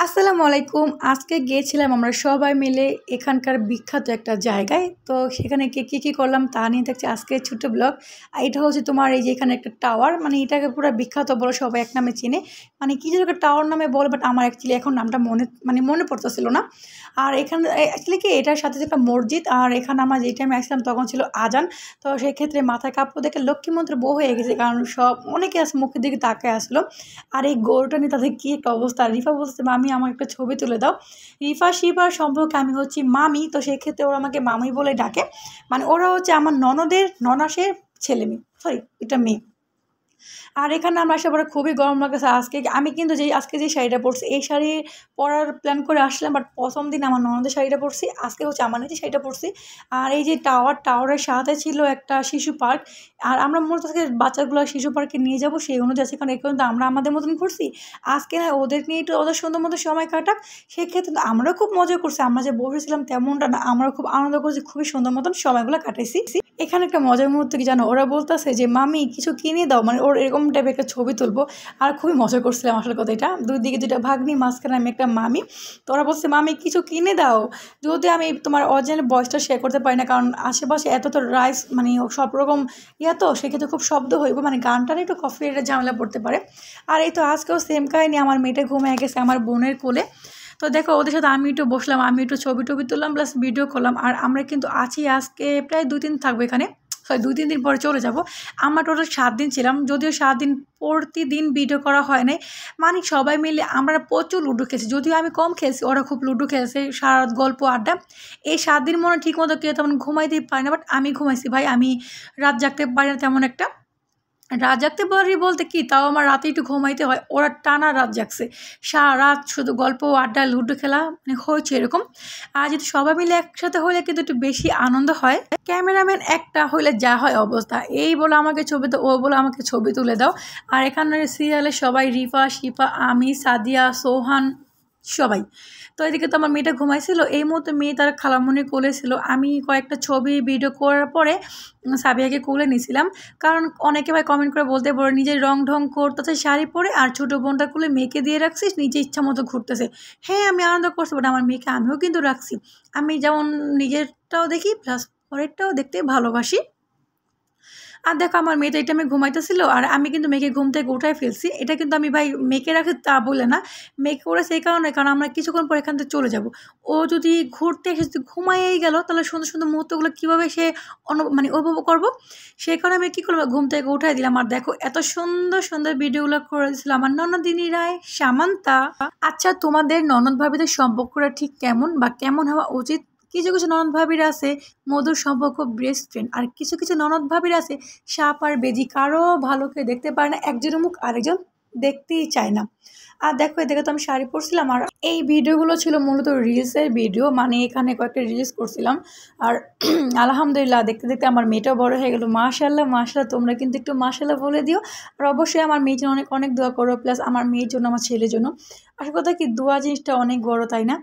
আসসালামু আলাইকুম। আজকে গিয়েছিলাম আমরা সবাই মিলে এখানকার বিখ্যাত একটা জায়গায়। তো সেখানে গিয়ে কী করলাম তা নিয়ে থাকছে আজকের ছোট্ট ব্লগ। আর এটা হচ্ছে তোমার এই যে এখানে একটা টাওয়ার, মানে এটাকে পুরা বিখ্যাত বলে সবাই এক নামে চিনে। মানে কী যেন একটা টাওয়ার নামে বলে, বাট আমার অ্যাকচুয়ালি এখন নামটা মনে পড়তেছিল না। আর এখানে অ্যাকচুয়ালি কি এটার সাথে যে একটা মসজিদ, আর এখানে আমরা যেই টাইমে আসলাম তখন ছিল আজান। তো সেক্ষেত্রে মাথায় কাপড় দেখে লক্ষ্মীমন্ত্রের বউ হয়ে গেছে, কারণ সব অনেকে আছে মুখের দিকে তাকায় আসলো। আর এই গরুটা নিয়ে তাদের কী একটা অবস্থা। রিফা বলছে, মামি আমার একটা ছবি তুলে দাও। রিফা শিবার সম্পর্কে আমি হচ্ছি মামি, তো সেক্ষেত্রে ওরা আমাকে মামি বলে ডাকে। মানে ওরা হচ্ছে আমার ননদের ননাসের ছেলে মেয়ে, সরি এটা মেয়ে। আর এখানে আমরা আসার পরে খুবই গরম লাগতেছে। আমি কিন্তু আজকে যে শাড়িটা পরছি এই শাড়ি পরার প্ল্যান করে আসলাম, বাট প্রথম দিন আমার ননদের শাড়িটা পরছি, আজকে হচ্ছে আমার নিজের শাড়িটা পরছি। আর এই যে টাওয়ারের সাথে ছিল একটা শিশু পার্ক। আর আমরা মূলত আজকে বাচ্চাগুলো শিশু পার্কে নিয়ে যাব সেই অনুযায়ী, কারণ এখন তো আমরা আমাদের মতন করছি। আজকে না ওদের নিয়ে একটু ওদের সুন্দর মতো সময় কাটাক, সেক্ষেত্রে তো আমরাও খুব মজা করছি। আমরা যে বসেছিলাম তেমনটা না, আমরা খুব আনন্দ করছি, খুবই সুন্দর মতন সময়গুলো কাটাইছি। এখানে একটা মজার মুহূর্ত কি জানো, ওরা বলতেছে যে মামি কিছু কিনে দাও, মানে ওর এরকম টাইপের একটা ছবি তুলবো। আর খুবই মজা করছিলাম আসলে কথা, এটা দুই দিকে দুইটা ভাগ্নি, মাঝখানে আমি একটা মামি। তো ওরা বলছে মামি কিছু কিনে দাও। যদি আমি তোমার অরিজিনাল ভয়েসটা শেয়ার করতে পারি না, কারণ আশেপাশে এত তো রাইস মানে সব রকম তো সেক্ষেত্রে খুব শব্দ হইব, মানে গানটার একটু কপিরাইটের ঝামেলা পড়তে পারে। আর এই তো আজকেও সেম কাহিনি, আমার মেয়েটা ঘুমিয়ে গেছে আমার বোনের কোলে। তো দেখো ওদের সাথে আমি একটু বসলাম, আমি একটু ছবি টবি তুললাম প্লাস ভিডিও করলাম। আর আমরা কিন্তু আছি আজকে প্রায় 2-3 থাকবো এখানে, সরি 2-3 দিন পরে চলে যাব। আমরা টোটাল 7 দিন ছিলাম, যদিও 7 দিন প্রতিদিন ভিডিও করা হয় নাই। মানে সবাই মিলে আমরা প্রচুর লুডো খেয়েছি, যদিও আমি কম খেয়েছি, ওরা খুব লুডো খেয়েছে, সারা রাত গল্প আড্ডা। এই 7 দিন মনে ঠিক মতো কেউ তেমন ঘুমাইতেই পারে না, বাট আমি ঘুমাইছি ভাই, আমি রাত জাগতে পারি না তেমন একটা। রাত জাগতে পারি বলতে কি, তাও আমার রাতে একটু ঘুমাইতে হয়, ওরা টানা রাত জাগছে, সারা রাত শুধু গল্প আড্ডা লুডো খেলা মানে হয়েছে এরকম। আর যদি সবাই মিলে একসাথে হলে কিন্তু একটু বেশি আনন্দ হয়। ক্যামেরাম্যান একটা হইলে যা হয় অবস্থা, এই বলে আমাকে ছবি তো ও বলে আমাকে ছবি তুলে দাও। আর এখানে সিরিয়ালে সবাই রিফা শিপা আমি সাদিয়া সোহান সবাই। তো এদিকে তো আমার মেয়েটা ঘুমাইছিল, এই মুহূর্তে মেয়ে তার খালামণির কোলে ছিল। আমি কয়েকটা ছবি ভিডিও করার পরে সাবিয়াকে কোলে নিয়েছিলাম, কারণ অনেকে ভাই কমেন্ট করে বলতে পারে নিজের রং ঢং করতেছে শাড়ি পরে, আর ছোটো বোনটা কোলে মেয়েকে দিয়ে রাখছিস, নিজে ইচ্ছা মতো ঘুরতেছে। হ্যাঁ আমি আনন্দ করছি, বাট আমার মেয়েকে আমিও কিন্তু রাখছি। আমি যেমন নিজেরটাও দেখি প্লাস পরেরটাও দেখতে ভালোবাসি। আর দেখো আমার মেয়ে তো এই টাইমে ঘুমাইতেছিল, আর আমি কিন্তু মেয়েকে ঘুম থেকে উঠাই ফেলছি। এটা কিন্তু আমি ভাই মেয়েকে রাখি তা বলে না, মেয়েকে করেছে এই কারণে, কারণ আমরা কিছুক্ষণ পর এখান থেকে চলে যাব। ও যদি ঘুরতে এসে যদি ঘুমাইয়েই গেল, তাহলে সুন্দর সুন্দর মুহূর্তগুলো কীভাবে সে মানে উপভোগ করবো। সেই কারণে আমি কী করবো, ঘুম থেকে উঠাই দিলাম। আর দেখো এত সুন্দর সুন্দর ভিডিওগুলো করে দিয়েছিল আমার ননদিনী রায় সামান্তা। আচ্ছা তোমাদের ননদ ভাবিদের সম্পর্কটা ঠিক কেমন বা কেমন হওয়া উচিত? কিছু কিছু ননদ ভাবির আছে মধুর সম্পর্ক বেস্ট ফ্রেন্ড, আর কিছু কিছু ননদ ভাবির আছে সাপ আর বেজি, কারো ভালো করে দেখতে পারে না, একজনের মুখ আরেকজন দেখতেই চায় না। আর দেখো এদিকে তো আমি শাড়ি পরছিলাম, আর এই ভিডিওগুলো ছিল মূলত রিলসের ভিডিও, মানে এখানে কয়েকটা রিলস করছিলাম। আর আলহামদুলিল্লাহ দেখতে দেখতে আমার মেয়েটাও বড় হয়ে গেল। মাশাল্লাহ মাশাল্লাহ, তোমরা কিন্তু একটু মাশাল্লাহ বলে দিও। আর অবশ্যই আমার মেয়ের জন্য অনেক অনেক দোয়া করো, প্লাস আমার মেয়ের জন্য আমার ছেলের জন্য। আসল কথা কি, দোয়া জিনিসটা অনেক বড়, তাই না?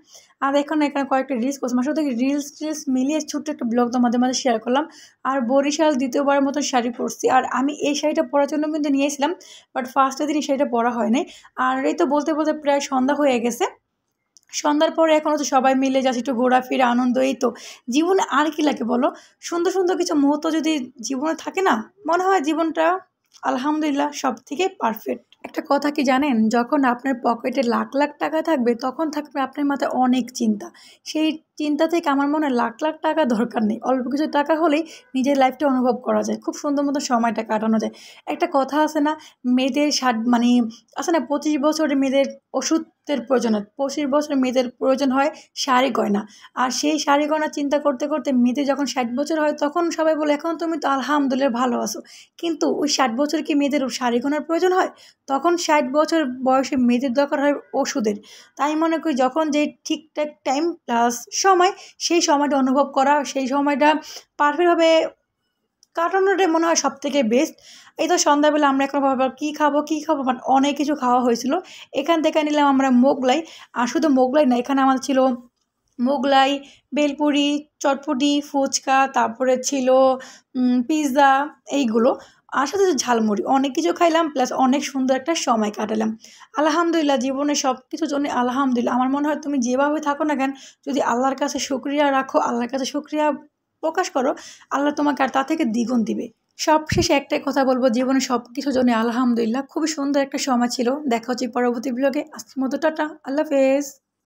আর এখানে কয়েকটা রিলস করছিলাম, আসলে রিলস মিলিয়ে ছোট্ট একটা ব্লগ তোমাদের মাঝে শেয়ার করলাম। আর বরিশাল দ্বিতীয়বারের মতো শাড়ি পরছি, আর আমি এই শাড়িটা পরার জন্য কিন্তু নিয়েছিলাম, বাট ফার্স্টের দিন এই শাড়িটা পরা হয় নাই। আর এই তো বলতে বলতে প্রায় সন্ধ্যা হয়ে গেছে। সন্ধ্যার পরে এখনও তো সবাই মিলে যাচ্ছি একটু ঘোরাফেরা আনন্দ, এই তো জীবনে আর কি লাগে বলো। সুন্দর সুন্দর কিছু মুহূর্ত যদি জীবনে থাকে না, মনে হয় জীবনটা আলহামদুলিল্লাহ সব থেকে পারফেক্ট। একটা কথা কি জানেন, যখন আপনার পকেটে লাখ লাখ টাকা থাকবে তখন থাকবে আপনার মাথায় অনেক চিন্তা। সেই চিন্তা থেকে আমার মনে হয় লাখ লাখ টাকা দরকার নেই, অল্প কিছু টাকা হলেই নিজের লাইফটা অনুভব করা যায়, খুব সুন্দর মতো সময়টা কাটানো যায়। একটা কথা আছে না, মেয়েদের মানে আছে না 25 বছরের মেয়েদের ওষুধের প্রয়োজন হয়, 25 বছরের মেয়েদের প্রয়োজন হয় শাড়ি গয়না। আর সেই শাড়ি গয়না চিন্তা করতে করতে মেয়েদের যখন 60 বছর হয় তখন সবাই বলে এখন তুমি তো আলহামদুলিল্লাহ ভালো আছো। কিন্তু ওই 60 বছর কি মেয়েদের শাড়ি গয়নার প্রয়োজন হয়? তখন 60 বছর বয়সে মেয়েদের দরকার হয় ওষুধের। তাই মনে করি যখন যে ঠিকঠাক টাইম প্লাস সময়, সেই সময়টা অনুভব করা, সেই সময়টা পারফেক্টভাবে কাটানোটাই মনে হয় সবথেকে বেস্ট। এই তো সন্ধ্যাবেলা আমরা এখন ভাবলাম কী খাবো কী খাবো, বাট অনেক কিছু খাওয়া হয়েছিল। এখান থেকে নিলাম আমরা মোগলাই। আর শুধু মোগলাই না, এখানে আমাদের ছিল মোগলাই, বেলপুরি, চটপটি, ফুচকা, তারপরে ছিল পিৎজা, এইগুলো। আর সাথে ঝালমুড়ি, অনেক কিছু খাইলাম প্লাস অনেক সুন্দর একটা সময় কাটালাম। আলহামদুলিল্লাহ, জীবনে সব কিছুর জন্য আলহামদুলিল্লাহ। আমার মনে হয় তুমি যেভাবে থাকো না কেন, যদি আল্লাহর কাছে শুকরিয়া রাখো, আল্লাহর কাছে শুকরিয়া প্রকাশ করো, আল্লাহ তোমাকে আর তা থেকে দ্বিগুণ দিবে। সবশেষে একটাই কথা বলবো, জীবনে সব কিছুর জন্য আলহামদুলিল্লাহ। খুবই সুন্দর একটা সময় ছিল। দেখা হচ্ছে পরবর্তী ব্লগে। আজকের মতো টাটা, আল্লাহ হাফেজ।